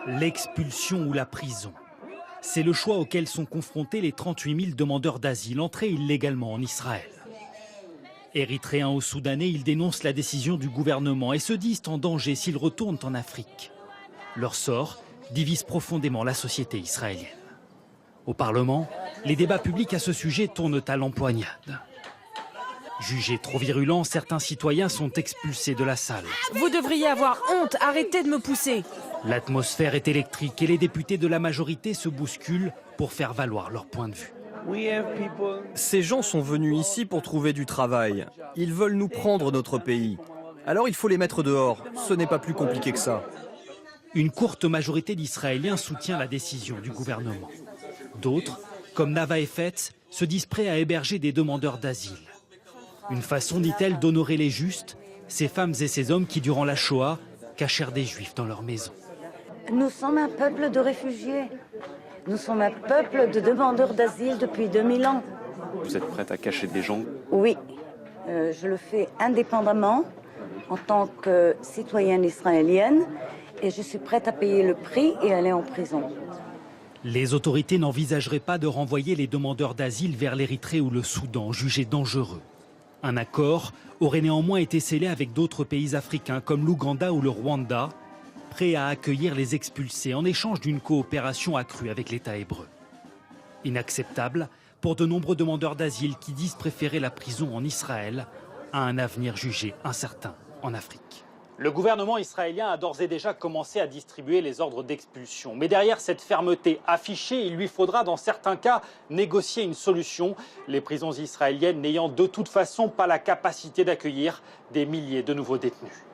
L'expulsion ou la prison. C'est le choix auquel sont confrontés les 38 000 demandeurs d'asile entrés illégalement en Israël. Érythréens ou Soudanais, ils dénoncent la décision du gouvernement et se disent en danger s'ils retournent en Afrique. Leur sort divise profondément la société israélienne. Au Parlement, les débats publics à ce sujet tournent à l'empoignade. Jugés trop virulents, certains citoyens sont expulsés de la salle. Vous devriez avoir honte, arrêtez de me pousser. L'atmosphère est électrique et les députés de la majorité se bousculent pour faire valoir leur point de vue. Ces gens sont venus ici pour trouver du travail. Ils veulent nous prendre notre pays. Alors il faut les mettre dehors. Ce n'est pas plus compliqué que ça. Une courte majorité d'Israéliens soutient la décision du gouvernement. D'autres, comme Nava Efetz, se disent prêts à héberger des demandeurs d'asile. Une façon, dit-elle, d'honorer les justes, ces femmes et ces hommes qui, durant la Shoah, cachèrent des Juifs dans leur maison. Nous sommes un peuple de réfugiés. Nous sommes un peuple de demandeurs d'asile depuis 2000 ans. Vous êtes prête à cacher des gens? Oui, je le fais indépendamment en tant que citoyenne israélienne et je suis prête à payer le prix et aller en prison. Les autorités n'envisageraient pas de renvoyer les demandeurs d'asile vers l'Érythrée ou le Soudan, jugés dangereux. Un accord aurait néanmoins été scellé avec d'autres pays africains comme l'Ouganda ou le Rwanda, prêts à accueillir les expulsés en échange d'une coopération accrue avec l'État hébreu. Inacceptable pour de nombreux demandeurs d'asile qui disent préférer la prison en Israël à un avenir jugé incertain en Afrique. Le gouvernement israélien a d'ores et déjà commencé à distribuer les ordres d'expulsion. Mais derrière cette fermeté affichée, il lui faudra dans certains cas négocier une solution. Les prisons israéliennes n'ayant de toute façon pas la capacité d'accueillir des milliers de nouveaux détenus.